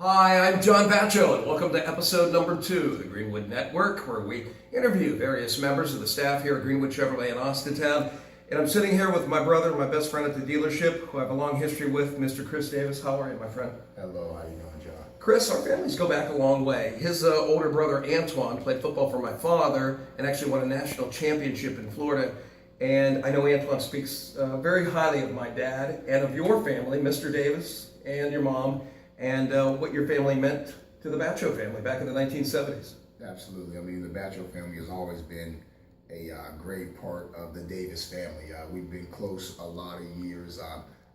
Hi, I'm John Baccio, and welcome to episode number 2 of the Greenwood Network, where we interview various members of the staff here at Greenwood Chevrolet in Austintown. And I'm sitting here with my brother, my best friend at the dealership, who I have a long history with, Mr. Chris Davis. How are you, my friend? Hello, how you doing, John? Chris, our families go back a long way. His older brother, Antoine, played football for my father and actually won a national championship in Florida. And I know Antoine speaks very highly of my dad and of your family, Mr. Davis, and your mom, and what your family meant to the Baccio family back in the 1970s. Absolutely. I mean, the Baccio family has always been a great part of the Davis family. We've been close a lot of years.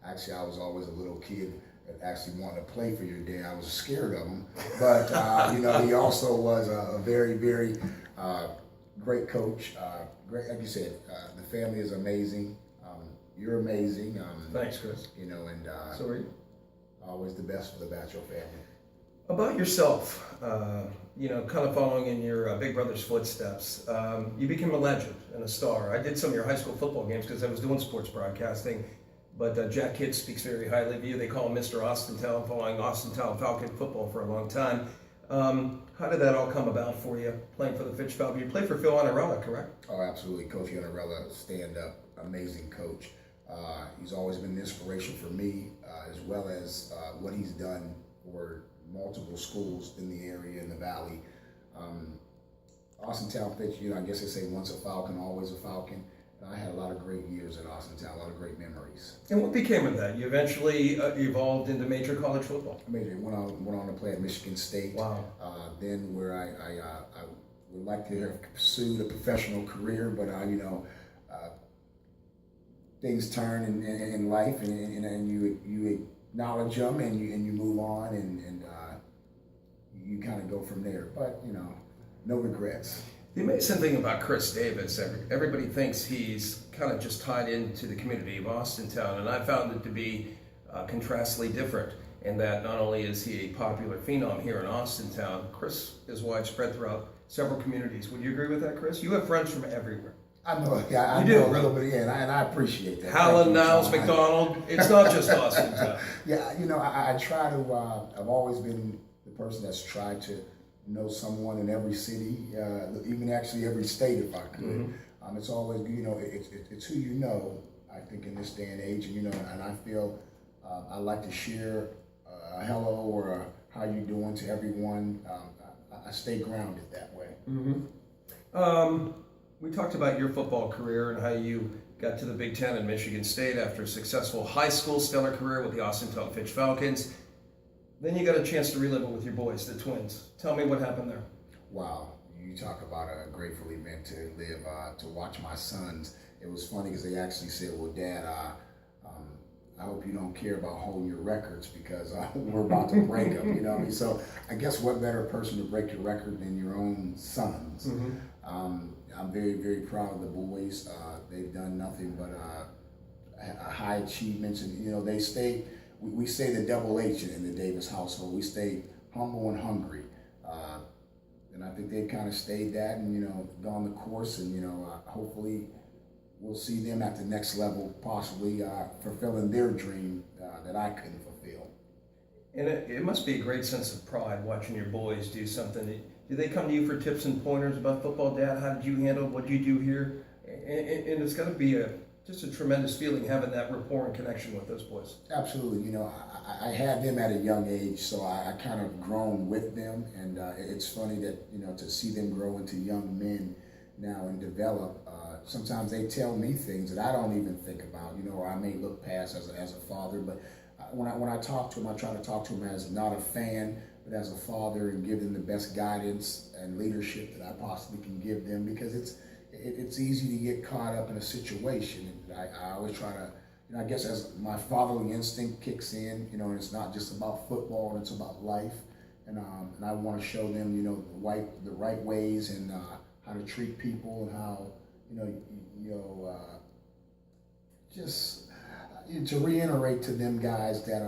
Actually, I was always a little kid that actually wanted to play for your dad. I was scared of him, but he also was a very, very great coach. Great, like you said, the family is amazing. You're amazing. Thanks, Chris. And So are you? Always the best for the Baccio family. About yourself, kind of following in your big brother's footsteps, you became a legend and a star. I did some of your high school football games because I was doing sports broadcasting, but Jack Kidd speaks very highly of you. They call him Mr. Austintown, following Austintown Falcon football for a long time. How did that all come about for you, playing for the Fitch Falcons? You played for Phil Anarella, correct? Oh, absolutely. Coach Anarella, stand-up, amazing coach. He's always been an inspiration for me, as well as what he's done for multiple schools in the area, in the valley. Austintown Fitch, I guess they say once a Falcon, always a Falcon. And I had a lot of great years at Austintown, a lot of great memories. And what became of that? You eventually evolved into major college football. Major, went on to play at Michigan State. Wow. Then where I would like to have pursued a professional career, but things turn in life, and you acknowledge them, and you move on, and you kind of go from there. But no regrets. The amazing thing about Chris Davis, everybody thinks he's kind of just tied into the community of Austintown, and I found it to be contrastly different in that not only is he a popular phenom here in Austintown, Chris is widespread throughout several communities. Would you agree with that, Chris? You have friends from everywhere. I know, I know a little bit, and I appreciate that. Howland, Niles, McDonald, it's not just Austintown. Yeah, I try to, I've always been the person that's tried to know someone in every city, even actually every state if I could. Mm-hmm. It's always, it's who you know, I think, in this day and age, and I feel I like to share a hello or a how you doing to everyone. I stay grounded that way. Mm-hmm. We talked about your football career and how you got to the Big Ten in Michigan State after a successful high school stellar career with the Austintown Fitch Falcons. Then you got a chance to relive it with your boys, the Twins. Tell me what happened there. Wow, you talk about a grateful event to live, to watch my sons. It was funny because they actually said, well, Dad, I hope you don't care about holding your records because we're about to break them, So I guess what better person to break your record than your own sons? Mm-hmm. I'm very, very proud of the boys. They've done nothing but high achievements, and they stay. We say the double H in the Davis household. We stay humble and hungry, and I think they've kind of stayed that, and gone the course, and hopefully we'll see them at the next level, possibly fulfilling their dream that I couldn't fulfill. And it must be a great sense of pride watching your boys do something. Do they come to you for tips and pointers about football? Dad, how did you handle what you do here? And it's got to be just a tremendous feeling having that rapport and connection with those boys. Absolutely. I had them at a young age, so I kind of grown with them, and it's funny that to see them grow into young men now and develop. Sometimes they tell me things that I don't even think about, or I may look past as a father. But when I talk to them, I try to talk to them as not a fan, but as a father, and give them the best guidance and leadership that I possibly can give them, because it's easy to get caught up in a situation. And I always try to, I guess as my fatherly instinct kicks in, and it's not just about football, and it's about life. And I want to show them, the right ways, and how to treat people, and how, just to reiterate to them guys that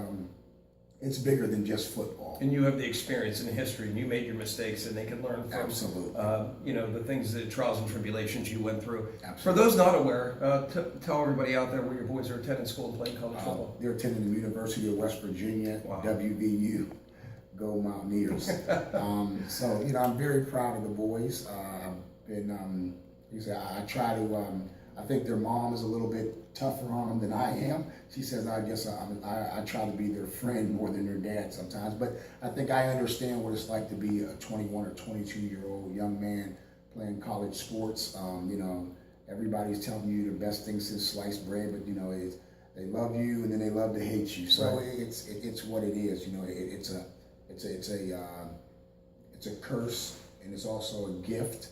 it's bigger than just football. And you have the experience and the history, and you made your mistakes, and they can learn from Absolutely. The things, the trials and tribulations you went through. Absolutely. For those not aware, tell everybody out there where your boys are attending school and playing college football. They're attending the University of West Virginia, Wow. WVU. Go Mountaineers. So, I'm very proud of the boys. I've been, I try to, I think their mom is a little bit tougher on them than I am. She says, I guess I try to be their friend more than their dad sometimes. But I think I understand what it's like to be a 21 or 22-year-old young man playing college sports. Everybody's telling you the best thing since sliced bread, but they love you and then they love to hate you. So right. It's what it is. It's a curse and it's also a gift.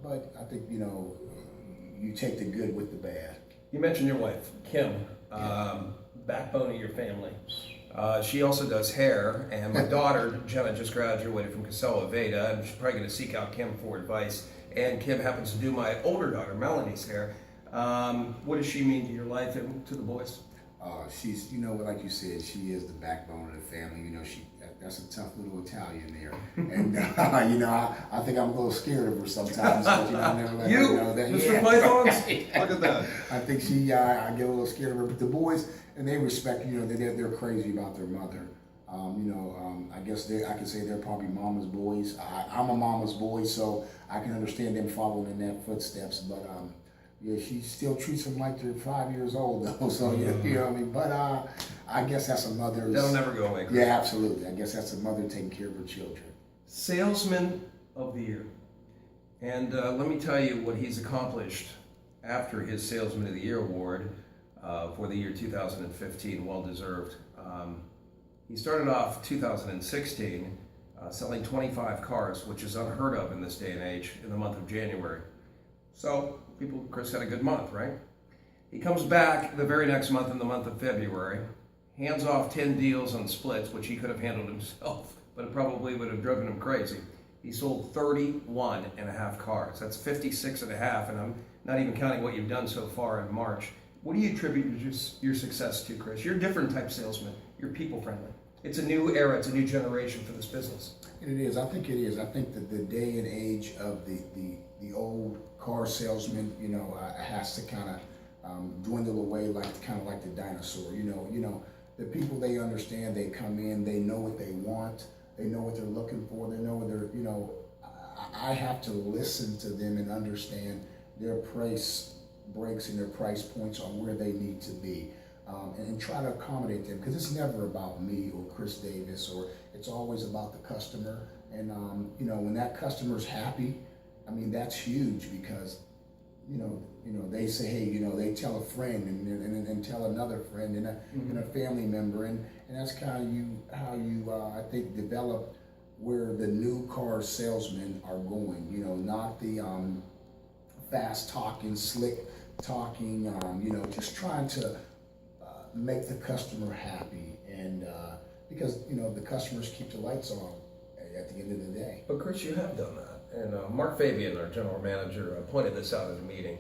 But I think you take the good with the bad. You mentioned your wife, Kim, backbone of your family. She also does hair, and my daughter, Jenna, just graduated from Casella Veda, and she's probably going to seek out Kim for advice. And Kim happens to do my older daughter, Melanie's hair. What does she mean to your life and to the boys? She's, like you said, she is the backbone of the family. That's a tough little Italian there. And, I think I'm a little scared of her sometimes. But, I never let her know that. Mr. Pythons? Look at that. I think I get a little scared of her. But the boys, and they respect, they're crazy about their mother. I guess I can say they're probably mama's boys. I'm a mama's boy, so I can understand them following in their footsteps. But, she still treats them like they're 5 years old, though. So, you know what I mean? But I guess that's a mother's... That'll never go away. Yeah, absolutely. I guess that's a mother taking care of her children. Salesman of the Year. And let me tell you what he's accomplished after his Salesman of the Year award for the year 2015. Well-deserved. He started off 2016 selling 25 cars, which is unheard of in this day and age, in the month of January. So, Chris had a good month, right? He comes back the very next month, in the month of February, hands off 10 deals on splits, which he could have handled himself, but it probably would have driven him crazy. He sold 31 and a half cars. That's 56 and a half, and I'm not even counting what you've done so far in March. What do you attribute your success to, Chris? You're a different type salesman. You're people-friendly. It's a new era. It's a new generation for this business. It is. I think it is. I think that the day and age of the old car salesman, has to kind of dwindle away like the dinosaur. The people, they understand. They come in. They know what they want. They know what they're looking for. They know what they're. I have to listen to them and understand their price breaks and their price points on where they need to be. And try to accommodate them, because it's never about me or Chris Davis, or it's always about the customer. And when that customer's happy, that's huge, because they say, hey, they tell a friend and tell another friend and a family member, and that's kind of how you I think develop where the new car salesmen are going. Not the fast talking, slick talking, just trying to make the customer happy, and because the customers keep the lights on at the end of the day. But Chris, you have done that, and Mark Fabian, our general manager, pointed this out at a meeting,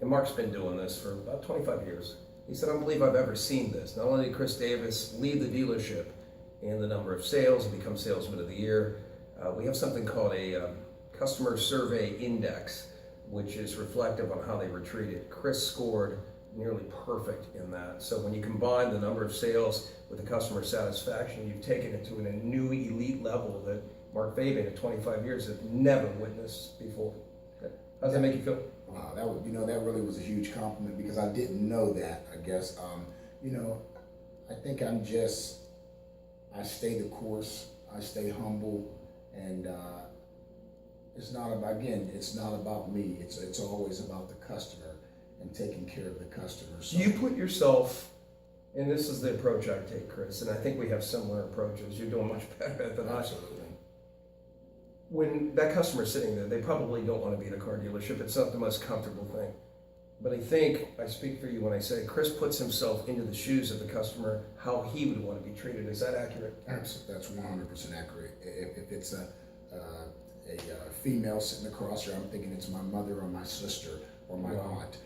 and Mark's been doing this for about 25 years. He said, I don't believe I've ever seen this. Not only did Chris Davis lead the dealership in the number of sales and become Salesman of the Year, we have something called a customer survey index, which is reflective on how they were treated. Chris scored nearly perfect in that. So when you combine the number of sales with the customer satisfaction, you've taken it to a new elite level that Mark Fabian at 25 years has never witnessed before. How does that make you feel? Wow, that really was a huge compliment, because I didn't know that, I guess. I think I stay the course, I stay humble, and it's not about me. It's always about the customer and taking care of the customer. So, do you put yourself, and this is the approach I take, Chris, and I think we have similar approaches. You're doing much better than I. Absolutely. When that customer's sitting there, they probably don't want to be in a car dealership. It's not the most comfortable thing. But I think I speak for you when I say Chris puts himself into the shoes of the customer, how he would want to be treated. Is that accurate? Absolutely. That's 100% accurate. If it's a female sitting across her, I'm thinking it's my mother or my sister or my aunt.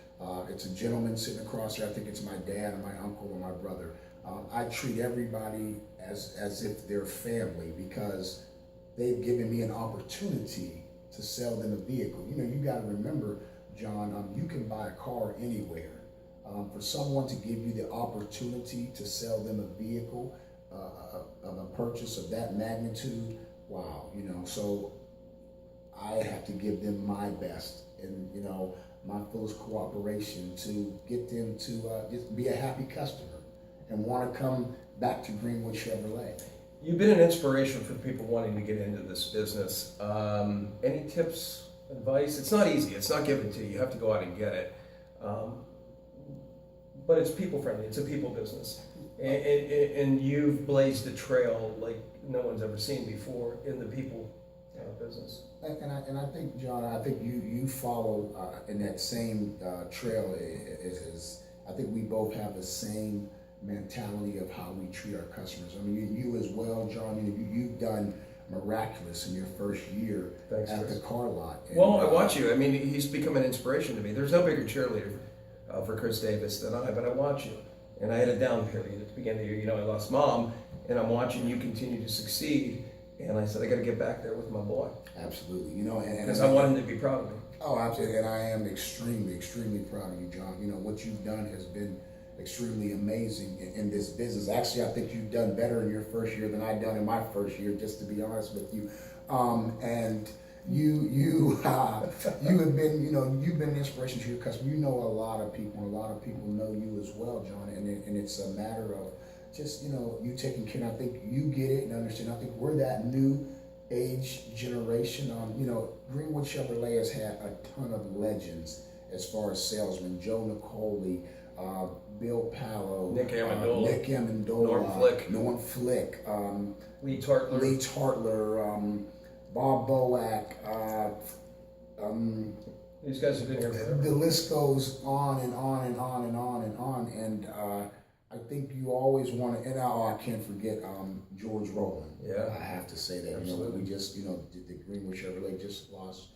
It's a gentleman sitting across here, I think it's my dad or my uncle or my brother. I treat everybody as if they're family, because they've given me an opportunity to sell them a vehicle. You got to remember, John, you can buy a car anywhere. For someone to give you the opportunity to sell them a vehicle, a of a purchase of that magnitude, wow, so I have to give them my best and, my fullest cooperation to get them to just be a happy customer and want to come back to Greenwood Chevrolet. You've been an inspiration for people wanting to get into this business. Any tips, advice? It's not easy. It's not given to you. You have to go out and get it. But it's people friendly. It's a people business. And you've blazed a trail like no one's ever seen before in the people business. And I think, John, you follow in that same trail as I think we both have the same mentality of how we treat our customers. I mean, you as well, John. You've done miraculous in your first year. Thanks, at Chris. the car lot. And, well, I watch you. I mean, he's become an inspiration to me. There's no bigger cheerleader for Chris Davis than I, but I watch you. And I had a down period at the beginning of the year. I lost Mom, and I'm watching you continue to succeed. And I said, I got to get back there with my boy. Absolutely. Because I want him to be proud of me. Oh, absolutely. And I am extremely, extremely proud of you, John. What you've done has been extremely amazing in this business. Actually, I think you've done better in your first year than I've done in my first year, just to be honest with you. And you have been, you've been an inspiration to your customer. You know a lot of people, and a lot of people know you as well, John. And it's a matter of just, you taking care. And I think you get it and understand. I think we're that new age generation. Greenwood Chevrolet has had a ton of legends as far as salesmen. Joe Nicoli, Bill Pallow, Nick Amendola, Norm Flick, Lee Tartler, Bob Boak. These guys have been here forever. The list goes on and on and on and on and on. And I think you always want to, and I can't forget George Rowland. Yeah. I have to say that. Absolutely. We just, the Greenwood Chevrolet just lost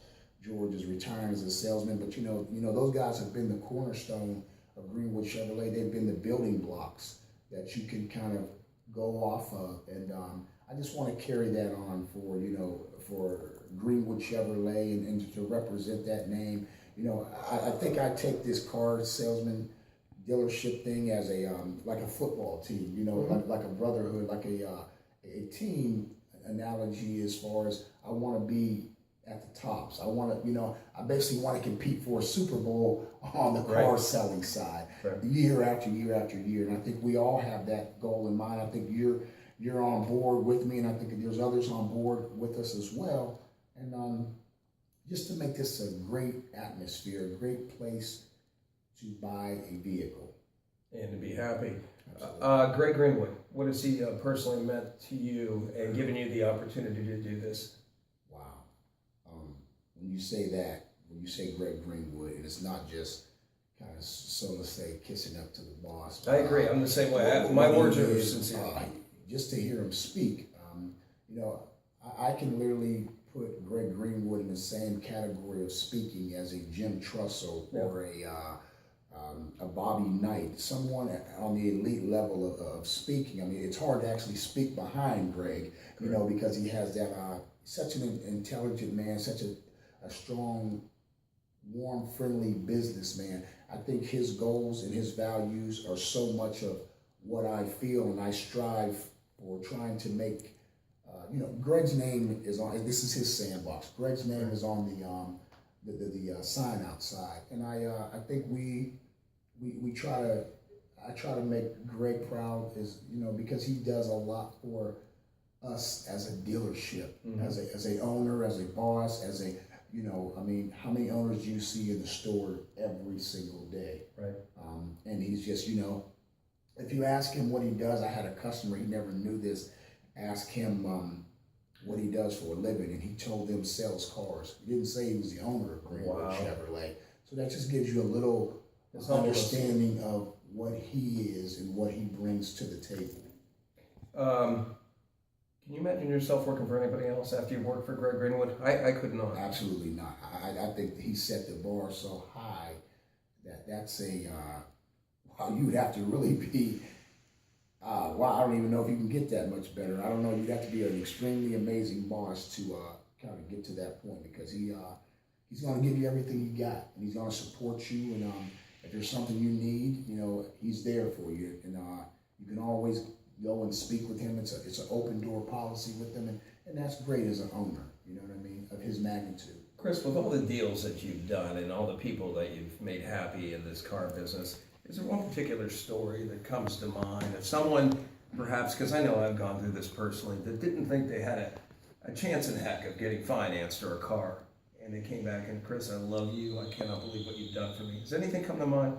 George is retiring as a salesman, but those guys have been the cornerstone of Greenwood Chevrolet. They've been the building blocks that you can kind of go off of, and I just want to carry that on for Greenwood Chevrolet and to represent that name. I think I take this car salesman dealership thing as a like a football team, like a brotherhood, like a team analogy as far as I want to be at the tops. I want to, I basically want to compete for a Super Bowl on the car selling side, year after year after year. And I think we all have that goal in mind. I think you're on board with me, and I think there's others on board with us as well. And just to make this a great atmosphere, a great place to buy a vehicle. And to be happy. Greg Greenwood, what has he personally meant to you and given you the opportunity to do this? Wow. When you say that, when you say Greg Greenwood, and it's not just kind of, so to say, kissing up to the boss. I agree. I'm the same way. My words are sincere. Just to hear him speak, I can literally put Greg Greenwood in the same category of speaking as a Jim Trussell or a Bobby Knight, someone on the elite level of speaking. I mean, it's hard to actually speak behind Greg, because he has that, such an intelligent man, such a strong, warm, friendly businessman. I think his goals and his values are so much of what I feel, and I strive for trying to make, Greg's name is on, this is his sandbox. Greg's name is on the sign outside. And I think I try to make Greg proud, because he does a lot for us as a dealership, as a owner, as a boss, as a, how many owners do you see in the store every single day? Right. And he's just, if you ask him what he does, I had a customer, he never knew this, ask him what he does for a living, and he told them sells cars. He didn't say he was the owner of Greenwood Chevrolet. So that just gives you a little understanding of what he is and what he brings to the table. Can you imagine yourself working for anybody else after you worked for Greg Greenwood? I could not. Absolutely not. I think he set the bar so high that's a, you would have to really be, I don't even know if you can get that much better. I don't know. You'd have to be an extremely amazing boss to kind of get to that point, because he's going to give you everything you got, and he's going to support you. And if there's something you need, he's there for you. And you can always go and speak with him. It's an open door policy with them, and that's great as an owner. You know what I mean, of his magnitude. Chris, with all the deals that you've done and all the people that you've made happy in this car business, is there one particular story that comes to mind of someone, perhaps, because I know I've gone through this personally, that didn't think they had a chance in heck of getting financed or a car, and they came back and, Chris, I love you. I cannot believe what you've done for me. Does anything come to mind?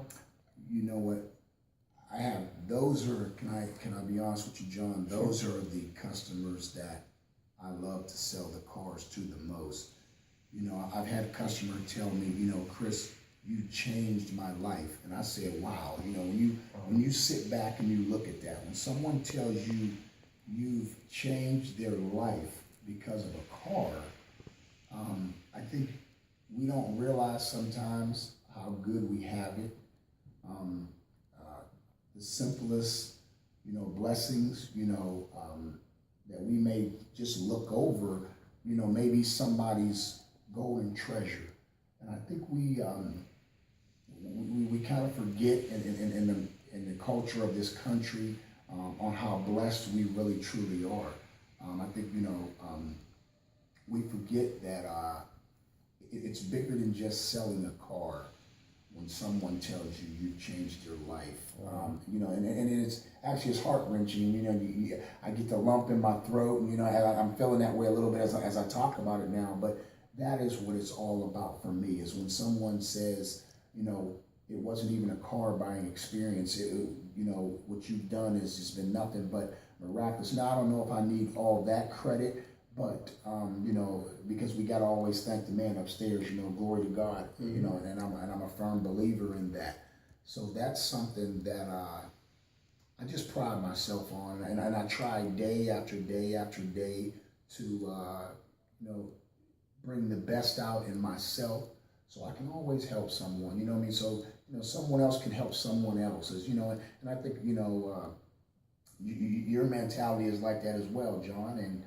You know what? I have. Those are. Can I be honest with you, John? Those are the customers that I love to sell the cars to the most. You know, I've had a customer tell me, you know, Chris, you changed my life, and I said, wow. You know, when you sit back and you look at that, when someone tells you you've changed their life because of a car, I think we don't realize sometimes how good we have it. The simplest, you know, blessings, you know, that we may just look over, you know, maybe somebody's golden treasure. And I think we kind of forget in the culture of this country on how blessed we really truly are. I think, you know, we forget that it's bigger than just selling a car. When someone tells you you've changed your life, you know, and it's actually heart-wrenching. You know, I get the lump in my throat, and you know, I'm feeling that way a little bit as I talk about it now. But that is what it's all about for me. Is when someone says, you know, it wasn't even a car buying experience. You know, what you've done has just been nothing but miraculous. Now I don't know if I need all that credit. But, you know, because we got to always thank the man upstairs, you know, glory to God, you know, and I'm a firm believer in that. So that's something that I just pride myself on. And I try day after day after day to, you know, bring the best out in myself so I can always help someone, you know what I mean? So, you know, someone else can help someone else, you know, and I think, you know, your mentality is like that as well, John. And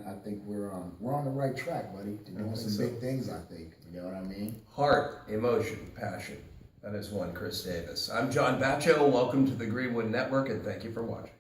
I think we're on the right track, buddy, to doing some big things, I think. You know what I mean? Heart, emotion, passion. That is one Chris Davis. I'm John Baccio. Welcome to the Greenwood Network, and thank you for watching.